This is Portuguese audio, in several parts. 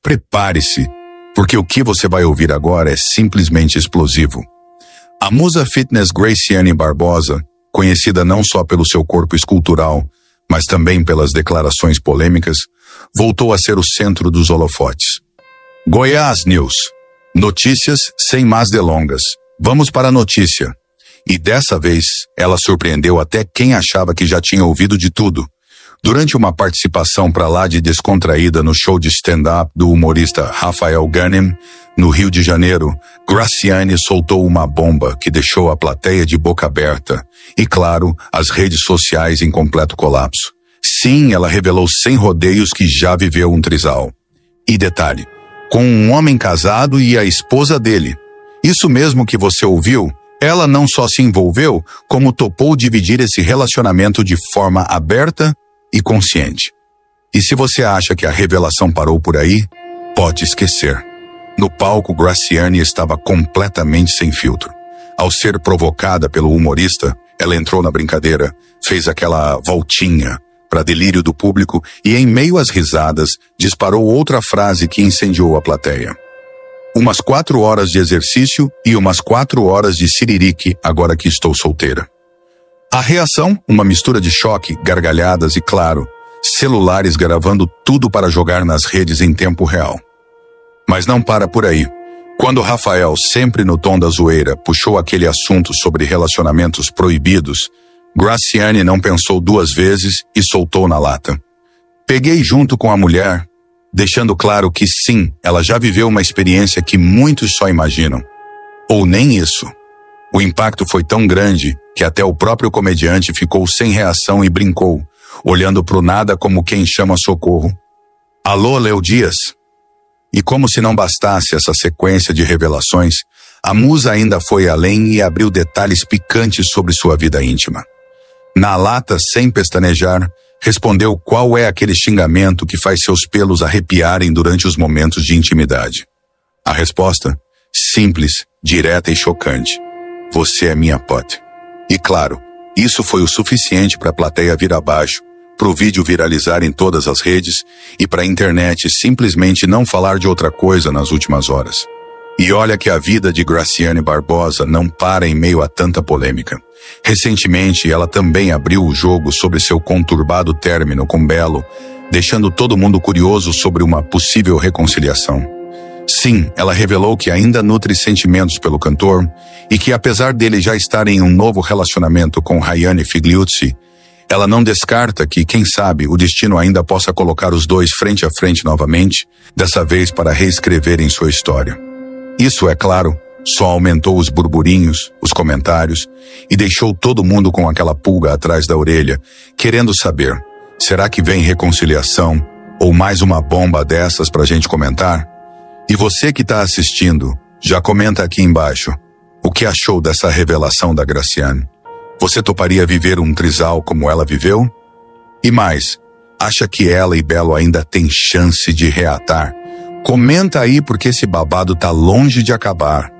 Prepare-se, porque o que você vai ouvir agora é simplesmente explosivo. A musa fitness Graciane Barbosa, conhecida não só pelo seu corpo escultural, mas também pelas declarações polêmicas, voltou a ser o centro dos holofotes. Goiás News. Notícias sem mais delongas. Vamos para a notícia. E dessa vez, ela surpreendeu até quem achava que já tinha ouvido de tudo. Durante uma participação pra lá de descontraída no show de stand-up do humorista Rafael Ganem, no Rio de Janeiro, Graciane soltou uma bomba que deixou a plateia de boca aberta e, claro, as redes sociais em completo colapso. Sim, ela revelou sem rodeios que já viveu um trisal. E detalhe, com um homem casado e a esposa dele. Isso mesmo que você ouviu, ela não só se envolveu, como topou dividir esse relacionamento de forma aberta e consciente. E se você acha que a revelação parou por aí, pode esquecer. No palco, Graciane estava completamente sem filtro. Ao ser provocada pelo humorista, ela entrou na brincadeira, fez aquela voltinha para delírio do público e, em meio às risadas, disparou outra frase que incendiou a plateia. Umas 4 horas de exercício e umas 4 horas de siririque agora que estou solteira. A reação, uma mistura de choque, gargalhadas e, claro, celulares gravando tudo para jogar nas redes em tempo real. Mas não para por aí. Quando Rafael, sempre no tom da zoeira, puxou aquele assunto sobre relacionamentos proibidos, Graciane não pensou 2 vezes e soltou na lata. Peguei junto com a mulher, deixando claro que sim, ela já viveu uma experiência que muitos só imaginam. Ou nem isso. O impacto foi tão grande que até o próprio comediante ficou sem reação e brincou, olhando pro nada como quem chama socorro. Alô, Léo Dias? E como se não bastasse essa sequência de revelações, a musa ainda foi além e abriu detalhes picantes sobre sua vida íntima. Na lata, sem pestanejar, respondeu qual é aquele xingamento que faz seus pelos arrepiarem durante os momentos de intimidade. A resposta? Simples, direta e chocante. Você é minha pote. E claro, isso foi o suficiente para a plateia vir abaixo, para o vídeo viralizar em todas as redes e para a internet simplesmente não falar de outra coisa nas últimas horas. E olha que a vida de Graciane Barbosa não para em meio a tanta polêmica. Recentemente, ela também abriu o jogo sobre seu conturbado término com Belo, deixando todo mundo curioso sobre uma possível reconciliação. Sim, ela revelou que ainda nutre sentimentos pelo cantor e que, apesar dele já estar em um novo relacionamento com Rayane Figliuzzi, ela não descarta que, quem sabe, o destino ainda possa colocar os dois frente a frente novamente, dessa vez para reescreverem sua história. Isso, é claro, só aumentou os burburinhos, os comentários e deixou todo mundo com aquela pulga atrás da orelha, querendo saber, será que vem reconciliação ou mais uma bomba dessas pra gente comentar? E você que está assistindo, já comenta aqui embaixo o que achou dessa revelação da Graciane. Você toparia viver um trisal como ela viveu? E mais, acha que ela e Belo ainda têm chance de reatar? Comenta aí porque esse babado tá longe de acabar.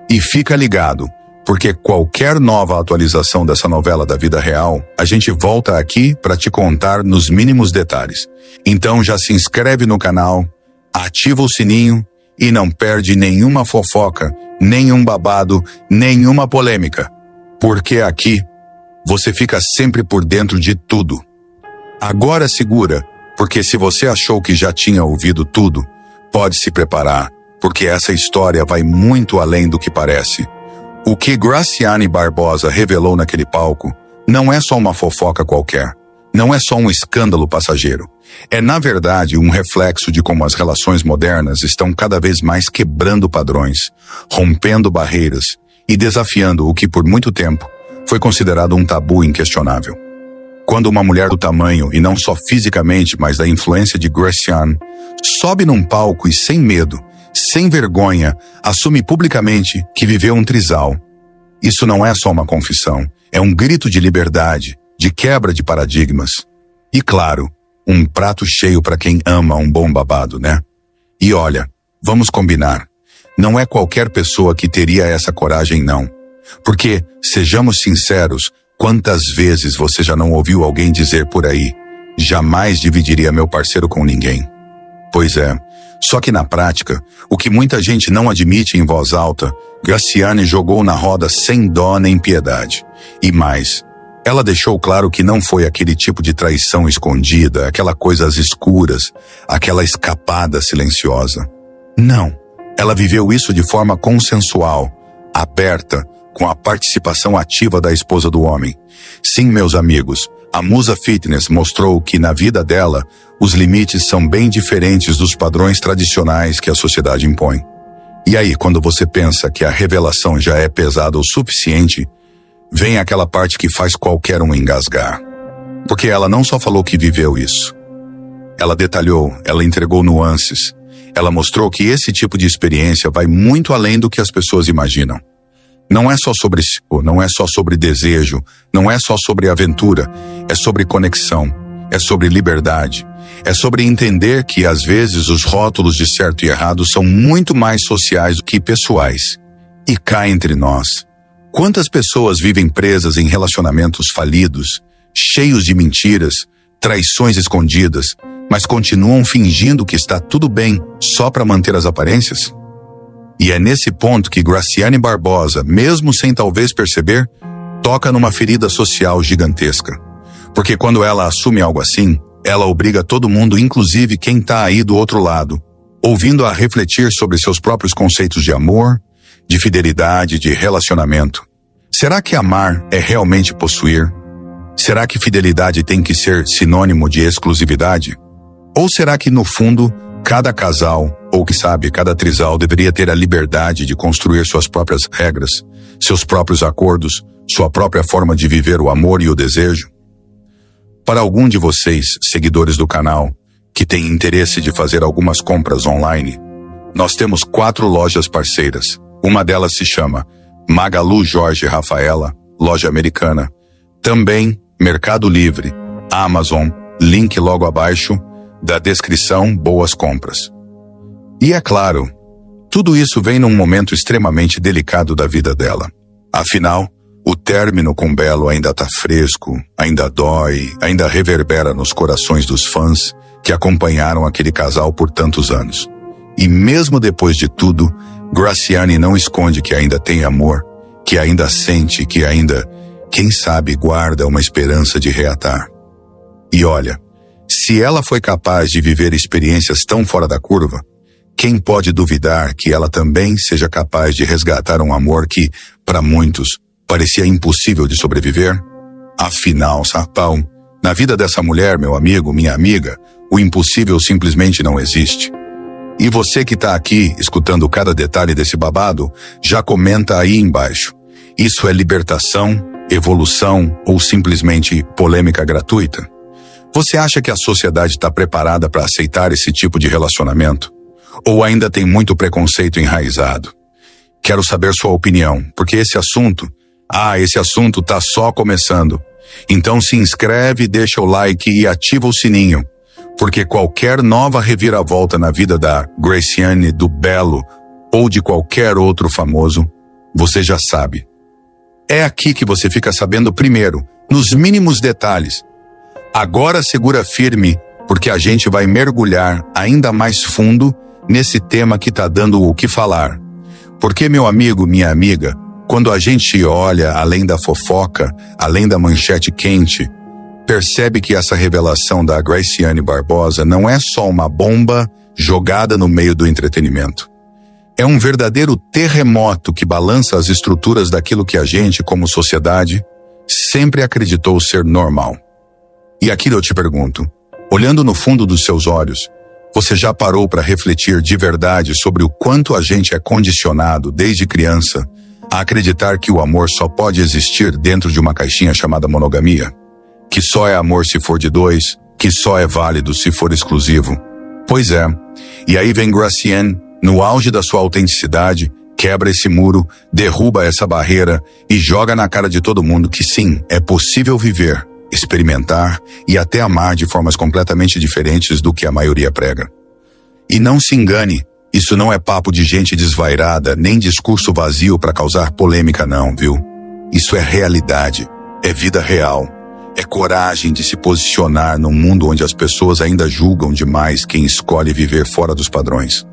E fica ligado, porque qualquer nova atualização dessa novela da vida real, a gente volta aqui para te contar nos mínimos detalhes. Então já se inscreve no canal, ativa o sininho e não perde nenhuma fofoca, nenhum babado, nenhuma polêmica. Porque aqui você fica sempre por dentro de tudo. Agora segura, porque se você achou que já tinha ouvido tudo, pode se preparar, porque essa história vai muito além do que parece. O que Graciane Barbosa revelou naquele palco não é só uma fofoca qualquer, não é só um escândalo passageiro. É, na verdade, um reflexo de como as relações modernas estão cada vez mais quebrando padrões, rompendo barreiras e desafiando o que por muito tempo foi considerado um tabu inquestionável. Quando uma mulher do tamanho, e não só fisicamente, mas da influência de Graciane, sobe num palco e sem medo, sem vergonha, assume publicamente que viveu um trisal. Isso não é só uma confissão, é um grito de liberdade, de quebra de paradigmas. E claro, um prato cheio para quem ama um bom babado, né? E olha, vamos combinar, não é qualquer pessoa que teria essa coragem, não. Porque, sejamos sinceros, quantas vezes você já não ouviu alguém dizer por aí, jamais dividiria meu parceiro com ninguém? Pois é, Só que na prática, o que muita gente não admite em voz alta, Graciane jogou na roda sem dó nem piedade. E mais, ela deixou claro que não foi aquele tipo de traição escondida, aquela coisa às escuras, aquela escapada silenciosa. Não, ela viveu isso de forma consensual, aberta, com a participação ativa da esposa do homem. Sim, meus amigos, a Musa Fitness mostrou que na vida dela, os limites são bem diferentes dos padrões tradicionais que a sociedade impõe. E aí, quando você pensa que a revelação já é pesada o suficiente, vem aquela parte que faz qualquer um engasgar. Porque ela não só falou que viveu isso. Ela detalhou, ela entregou nuances. Ela mostrou que esse tipo de experiência vai muito além do que as pessoas imaginam. Não é só sobre si, não é só sobre desejo, não é só sobre aventura, é sobre conexão, é sobre liberdade, é sobre entender que às vezes os rótulos de certo e errado são muito mais sociais do que pessoais. E cá entre nós, quantas pessoas vivem presas em relacionamentos falidos, cheios de mentiras, traições escondidas, mas continuam fingindo que está tudo bem só para manter as aparências? E é nesse ponto que Graciane Barbosa, mesmo sem talvez perceber, toca numa ferida social gigantesca. Porque quando ela assume algo assim, ela obriga todo mundo, inclusive quem está aí do outro lado, ouvindo a refletir sobre seus próprios conceitos de amor, de fidelidade, de relacionamento. Será que amar é realmente possuir? Será que fidelidade tem que ser sinônimo de exclusividade? Ou será que, no fundo, cada casal, ou que sabe, cada trisal deveria ter a liberdade de construir suas próprias regras, seus próprios acordos, sua própria forma de viver o amor e o desejo? Para algum de vocês, seguidores do canal, que tem interesse de fazer algumas compras online, nós temos 4 lojas parceiras. Uma delas se chama Magalu Jorge Rafaela, loja americana. Também Mercado Livre, Amazon, link logo abaixo da descrição, boas compras. E é claro, tudo isso vem num momento extremamente delicado da vida dela. Afinal, o término com Belo ainda tá fresco, ainda dói, ainda reverbera nos corações dos fãs que acompanharam aquele casal por tantos anos. E mesmo depois de tudo, Graciane não esconde que ainda tem amor, que ainda sente, que ainda, quem sabe, guarda uma esperança de reatar. E olha, se ela foi capaz de viver experiências tão fora da curva, quem pode duvidar que ela também seja capaz de resgatar um amor que, para muitos, parecia impossível de sobreviver? Afinal, sapão, na vida dessa mulher, meu amigo, minha amiga, o impossível simplesmente não existe. E você que está aqui, escutando cada detalhe desse babado, já comenta aí embaixo. Isso é libertação, evolução ou simplesmente polêmica gratuita? Você acha que a sociedade está preparada para aceitar esse tipo de relacionamento? Ou ainda tem muito preconceito enraizado? Quero saber sua opinião, porque esse assunto tá só começando. Então se inscreve, deixa o like e ativa o sininho, porque qualquer nova reviravolta na vida da Graciane, do Belo ou de qualquer outro famoso, você já sabe. É aqui que você fica sabendo primeiro, nos mínimos detalhes. Agora segura firme, porque a gente vai mergulhar ainda mais fundo nesse tema que tá dando o que falar. Porque, meu amigo, minha amiga, quando a gente olha além da fofoca, além da manchete quente, percebe que essa revelação da Graciane Barbosa não é só uma bomba jogada no meio do entretenimento. É um verdadeiro terremoto que balança as estruturas daquilo que a gente, como sociedade, sempre acreditou ser normal. E aqui eu te pergunto, olhando no fundo dos seus olhos, você já parou para refletir de verdade sobre o quanto a gente é condicionado, desde criança, a acreditar que o amor só pode existir dentro de uma caixinha chamada monogamia? Que só é amor se for de 2, que só é válido se for exclusivo? Pois é, e aí vem Graciane, no auge da sua autenticidade, quebra esse muro, derruba essa barreira e joga na cara de todo mundo que sim, é possível viver, experimentar e até amar de formas completamente diferentes do que a maioria prega. E não se engane, isso não é papo de gente desvairada, nem discurso vazio para causar polêmica não, viu? Isso é realidade, é vida real. É coragem de se posicionar num mundo onde as pessoas ainda julgam demais quem escolhe viver fora dos padrões.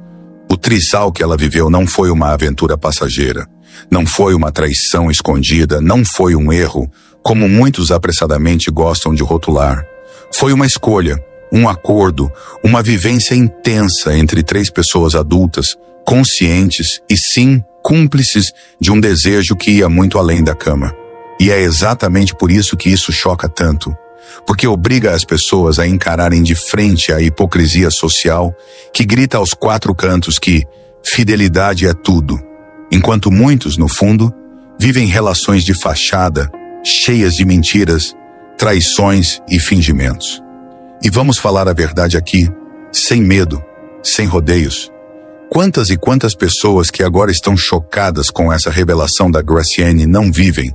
O trisal que ela viveu não foi uma aventura passageira, não foi uma traição escondida, não foi um erro, como muitos apressadamente gostam de rotular. Foi uma escolha, um acordo, uma vivência intensa entre 3 pessoas adultas, conscientes e sim, cúmplices de um desejo que ia muito além da cama. E é exatamente por isso que isso choca tanto, porque obriga as pessoas a encararem de frente a hipocrisia social que grita aos 4 cantos que fidelidade é tudo, enquanto muitos, no fundo, vivem relações de fachada, cheias de mentiras, traições e fingimentos. E vamos falar a verdade aqui, sem medo, sem rodeios. Quantas e quantas pessoas que agora estão chocadas com essa revelação da Graciane não vivem,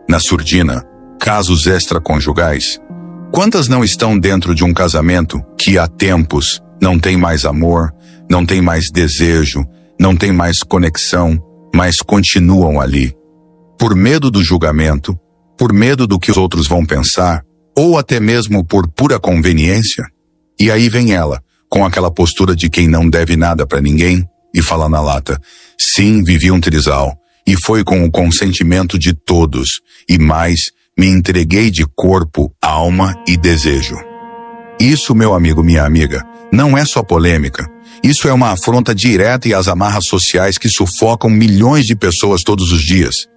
na surdina, casos extraconjugais? Quantas não estão dentro de um casamento que há tempos não tem mais amor, não tem mais desejo, não tem mais conexão, mas continuam ali? Por medo do julgamento, por medo do que os outros vão pensar, ou até mesmo por pura conveniência? E aí vem ela, com aquela postura de quem não deve nada para ninguém, e fala na lata: sim, vivi um trisal, e foi com o consentimento de todos, e mais, me entreguei de corpo, alma e desejo. Isso, meu amigo, minha amiga, não é só polêmica. Isso é uma afronta direta às amarras sociais que sufocam milhões de pessoas todos os dias.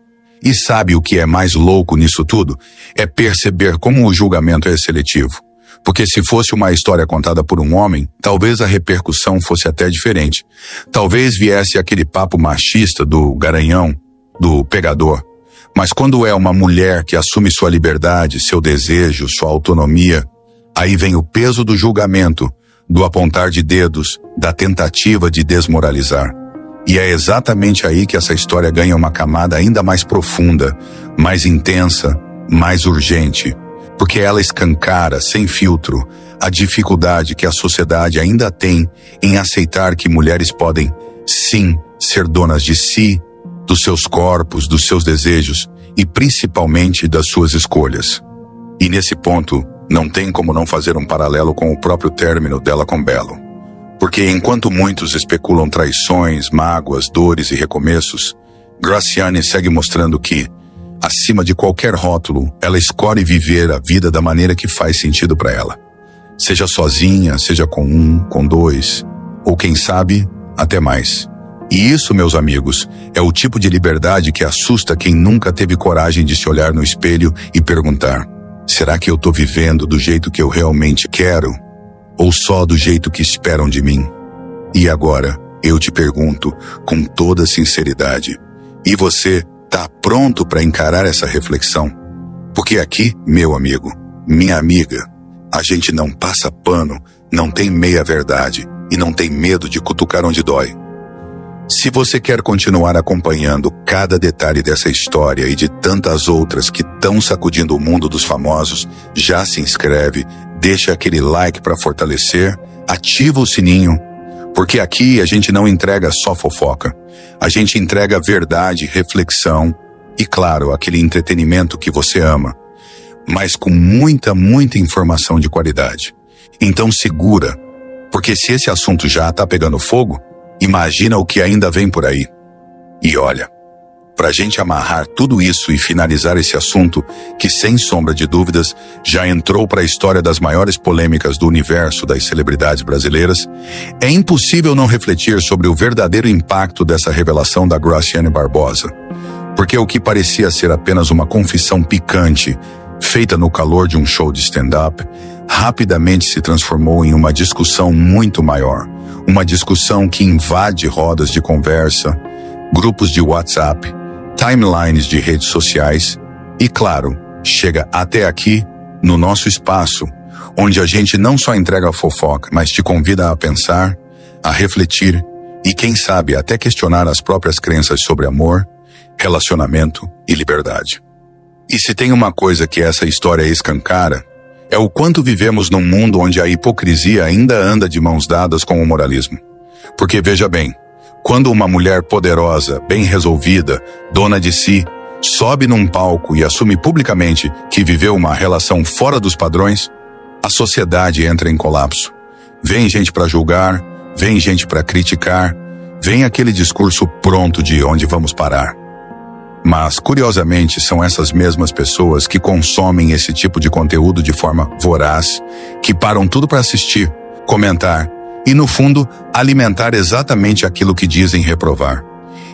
E sabe o que é mais louco nisso tudo? É perceber como o julgamento é seletivo. Porque se fosse uma história contada por um homem, talvez a repercussão fosse até diferente. Talvez viesse aquele papo machista do garanhão, do pegador. Mas quando é uma mulher que assume sua liberdade, seu desejo, sua autonomia, aí vem o peso do julgamento, do apontar de dedos, da tentativa de desmoralizar. E é exatamente aí que essa história ganha uma camada ainda mais profunda, mais intensa, mais urgente. Porque ela escancara, sem filtro, a dificuldade que a sociedade ainda tem em aceitar que mulheres podem, sim, ser donas de si, dos seus corpos, dos seus desejos e principalmente das suas escolhas. E nesse ponto, não tem como não fazer um paralelo com o próprio término dela com Belo. Porque enquanto muitos especulam traições, mágoas, dores e recomeços, Graciane segue mostrando que, acima de qualquer rótulo, ela escolhe viver a vida da maneira que faz sentido para ela. Seja sozinha, seja com 1, com 2, ou quem sabe, até mais. E isso, meus amigos, é o tipo de liberdade que assusta quem nunca teve coragem de se olhar no espelho e perguntar: será que eu tô vivendo do jeito que eu realmente quero? Ou só do jeito que esperam de mim? E agora, eu te pergunto, com toda sinceridade, e você tá pronto para encarar essa reflexão? Porque aqui, meu amigo, minha amiga, a gente não passa pano, não tem meia verdade e não tem medo de cutucar onde dói. Se você quer continuar acompanhando cada detalhe dessa história e de tantas outras que estão sacudindo o mundo dos famosos, já se inscreve, deixa aquele like para fortalecer, ativa o sininho, porque aqui a gente não entrega só fofoca. A gente entrega verdade, reflexão e, claro, aquele entretenimento que você ama, mas com muita informação de qualidade. Então segura, porque se esse assunto já está pegando fogo, imagina o que ainda vem por aí. E olha, pra gente amarrar tudo isso e finalizar esse assunto, que sem sombra de dúvidas já entrou para a história das maiores polêmicas do universo das celebridades brasileiras, é impossível não refletir sobre o verdadeiro impacto dessa revelação da Graciane Barbosa. Porque o que parecia ser apenas uma confissão picante, feita no calor de um show de stand-up, rapidamente se transformou em uma discussão muito maior. Uma discussão que invade rodas de conversa, grupos de WhatsApp, timelines de redes sociais e, claro, chega até aqui, no nosso espaço, onde a gente não só entrega a fofoca, mas te convida a pensar, a refletir e, quem sabe, até questionar as próprias crenças sobre amor, relacionamento e liberdade. E se tem uma coisa que essa história escancara, é o quanto vivemos num mundo onde a hipocrisia ainda anda de mãos dadas com o moralismo. Porque veja bem, quando uma mulher poderosa, bem resolvida, dona de si, sobe num palco e assume publicamente que viveu uma relação fora dos padrões, a sociedade entra em colapso. Vem gente para julgar, vem gente para criticar, vem aquele discurso pronto de onde vamos parar. Mas, curiosamente, são essas mesmas pessoas que consomem esse tipo de conteúdo de forma voraz, que param tudo para assistir, comentar e, no fundo, alimentar exatamente aquilo que dizem reprovar.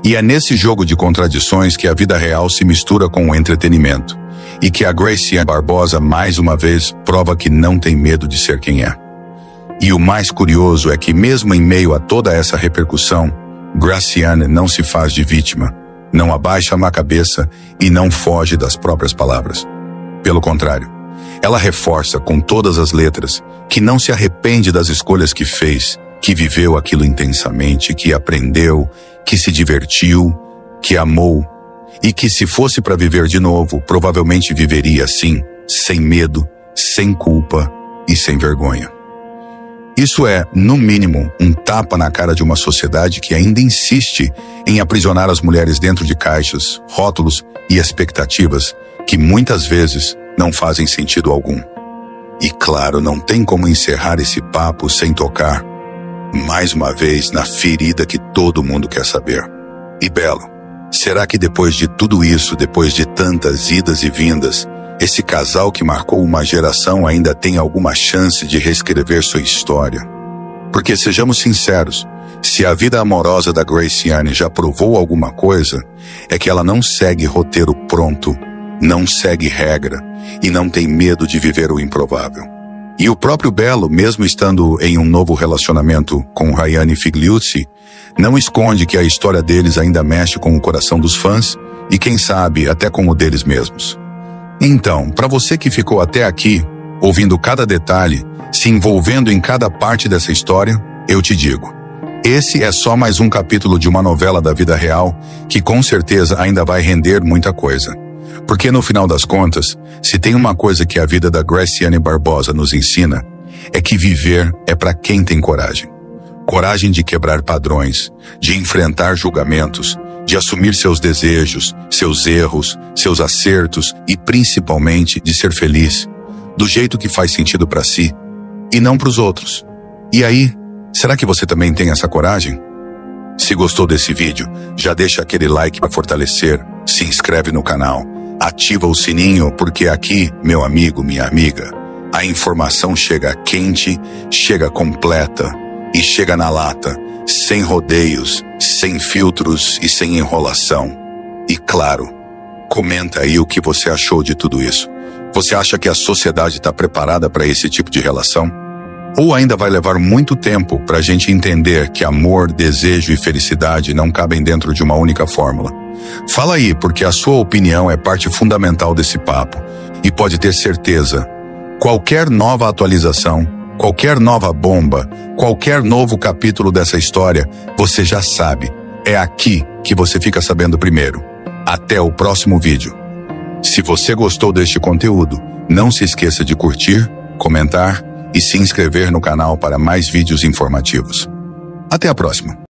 E é nesse jogo de contradições que a vida real se mistura com o entretenimento, e que a Graciane Barbosa, mais uma vez, prova que não tem medo de ser quem é. E o mais curioso é que, mesmo em meio a toda essa repercussão, Graciane não se faz de vítima, não abaixa a cabeça e não foge das próprias palavras. Pelo contrário, ela reforça com todas as letras que não se arrepende das escolhas que fez, que viveu aquilo intensamente, que aprendeu, que se divertiu, que amou, e que se fosse para viver de novo, provavelmente viveria assim, sem medo, sem culpa e sem vergonha. Isso é, no mínimo, um tapa na cara de uma sociedade que ainda insiste em aprisionar as mulheres dentro de caixas, rótulos e expectativas que muitas vezes não fazem sentido algum. E claro, não tem como encerrar esse papo sem tocar, mais uma vez, na ferida que todo mundo quer saber. E Belo, será que depois de tudo isso, depois de tantas idas e vindas, esse casal que marcou uma geração ainda tem alguma chance de reescrever sua história? Porque, sejamos sinceros, se a vida amorosa da Graciane já provou alguma coisa, é que ela não segue roteiro pronto, não segue regra e não tem medo de viver o improvável. E o próprio Belo, mesmo estando em um novo relacionamento com Rayane Figliuzzi, não esconde que a história deles ainda mexe com o coração dos fãs e, quem sabe, até com o deles mesmos. Então, para você que ficou até aqui, ouvindo cada detalhe, se envolvendo em cada parte dessa história, eu te digo, esse é só mais um capítulo de uma novela da vida real que com certeza ainda vai render muita coisa. Porque no final das contas, se tem uma coisa que a vida da Graciane Barbosa nos ensina, é que viver é para quem tem coragem. Coragem de quebrar padrões, de enfrentar julgamentos, de assumir seus desejos, seus erros, seus acertos e principalmente de ser feliz, do jeito que faz sentido para si e não para os outros. E aí, será que você também tem essa coragem? Se gostou desse vídeo, já deixa aquele like para fortalecer, se inscreve no canal, ativa o sininho porque aqui, meu amigo, minha amiga, a informação chega quente, chega completa e chega na lata, sem rodeios, sem filtros e sem enrolação. E claro, comenta aí o que você achou de tudo isso. Você acha que a sociedade está preparada para esse tipo de relação? Ou ainda vai levar muito tempo para a gente entender que amor, desejo e felicidade não cabem dentro de uma única fórmula? Fala aí, porque a sua opinião é parte fundamental desse papo. E pode ter certeza, qualquer nova atualização, qualquer nova bomba, qualquer novo capítulo dessa história, você já sabe. É aqui que você fica sabendo primeiro. Até o próximo vídeo. Se você gostou deste conteúdo, não se esqueça de curtir, comentar e se inscrever no canal para mais vídeos informativos. Até a próxima.